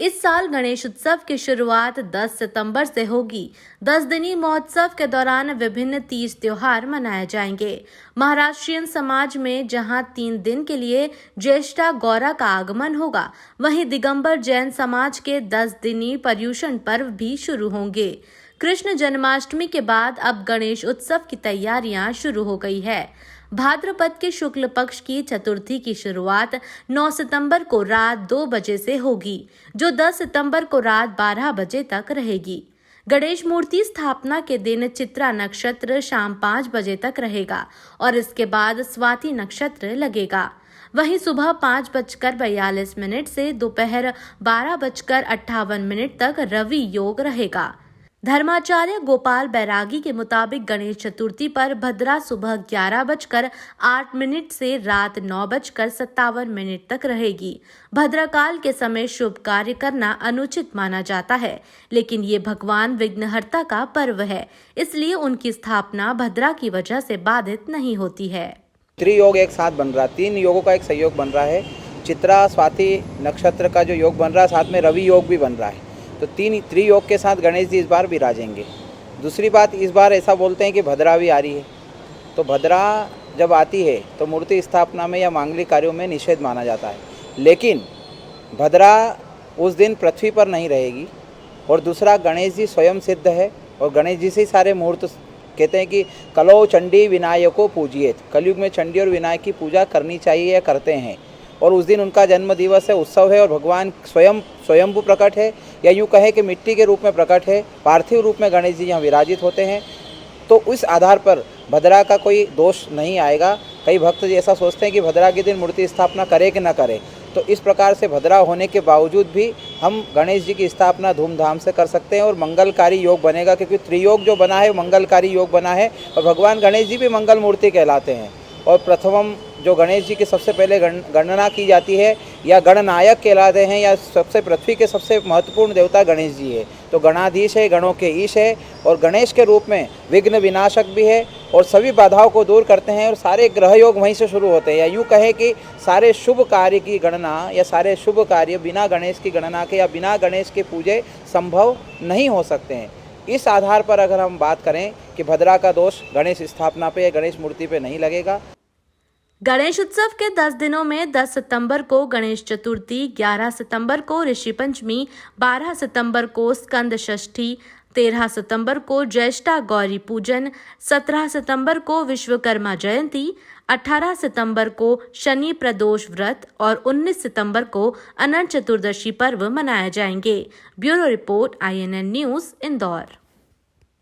इस साल गणेश उत्सव की शुरुआत 10 सितंबर से होगी। 10 दिनी महोत्सव के दौरान विभिन्न तीज त्योहार मनाए जाएंगे। महाराष्ट्रीयन समाज में जहां 3 दिन के लिए ज्येष्ठा गौरा का आगमन होगा, वहीं दिगंबर जैन समाज के 10 दिनी पर्युषण पर्व भी शुरू होंगे। कृष्ण जन्माष्टमी के बाद अब गणेश उत्सव की तैयारियां शुरू हो गई है। भाद्रपद के शुक्ल पक्ष की चतुर्थी की शुरुआत 9 सितंबर को रात 2 बजे से होगी, जो 10 सितंबर को रात 12 बजे तक रहेगी। गणेश मूर्ति स्थापना के दिन चित्रा नक्षत्र शाम 5 बजे तक रहेगा और इसके बाद स्वाति नक्षत्र लगेगा। वहीं सुबह 5:42 से दोपहर 12:58 तक रवि योग रहेगा। धर्माचार्य गोपाल बैरागी के मुताबिक गणेश चतुर्थी पर भद्रा सुबह 11:08 से रात 9:57 तक रहेगी। भद्रकाल के समय शुभ कार्य करना अनुचित माना जाता है, लेकिन ये भगवान विघ्नहर्ता का पर्व है, इसलिए उनकी स्थापना भद्रा की वजह से बाधित नहीं होती है। त्रियोग एक साथ बन रहा, 3 योगों का एक संयोग बन रहा है। चित्रा स्वाति नक्षत्र का जो योग बन रहा है, साथ में रवि योग भी बन रहा है, तो 3 त्रियोग के साथ गणेश जी इस बार विराजेंगे। दूसरी बात, इस बार ऐसा बोलते हैं कि भद्रा भी आ रही है, तो भद्रा जब आती है तो मूर्ति स्थापना में या मांगलिक कार्यों में निषेध माना जाता है, लेकिन भद्रा उस दिन पृथ्वी पर नहीं रहेगी। और दूसरा, गणेश जी स्वयं सिद्ध है और गणेश जी से ही सारे मुहूर्त कहते हैं कि कलो चंडी विनायको पूजिएत, कलयुग में चंडी और विनायक की पूजा करनी चाहिए या करते हैं। और उस दिन उनका जन्म दिवस है, उत्सव है, और भगवान स्वयंभू प्रकट है, या यूँ कहे कि मिट्टी के रूप में प्रकट है, पार्थिव रूप में गणेश जी यहाँ विराजित होते हैं। तो उस आधार पर भद्रा का कोई दोष नहीं आएगा। कई भक्त ऐसा सोचते हैं कि भद्रा के दिन मूर्ति स्थापना करे कि न करे, तो इस प्रकार से भद्रा होने के बावजूद भी हम गणेश जी की स्थापना धूमधाम से कर सकते हैं और मंगलकारी योग बनेगा, क्योंकि त्रियोग जो बना है मंगलकारी योग बना है और भगवान गणेश जी भी मंगल मूर्ति कहलाते हैं। और प्रथमम जो गणेश जी की सबसे पहले गणना की जाती है या गणनायक कहलाते हैं, या सबसे पृथ्वी के सबसे महत्वपूर्ण देवता गणेश जी है, तो गणाधीश है, गणों के ईश है, और गणेश के रूप में विघ्न विनाशक भी है और सभी बाधाओं को दूर करते हैं। और सारे ग्रह योग वहीं से शुरू होते हैं, या यूँ कहे कि सारे शुभ कार्य की गणना या सारे शुभ कार्य बिना गणेश की गणना के या बिना गणेश के पूजे संभव नहीं हो सकते हैं। इस आधार पर अगर हम बात करें कि भद्रा का दोष गणेश स्थापना पे या गणेश मूर्ति पे नहीं लगेगा। गणेश उत्सव के 10 दिनों में 10 सितंबर को गणेश चतुर्थी, 11 सितंबर को ऋषि पंचमी, 12 सितंबर को स्कंद षष्ठी, 13 सितंबर को ज्येष्ठा गौरी पूजन, 17 सितंबर को विश्वकर्मा जयंती, 18 सितंबर को शनि प्रदोष व्रत और 19 सितंबर को अनंत चतुर्दशी पर्व मनाए जाएंगे। Bureau report, INN news, Indore.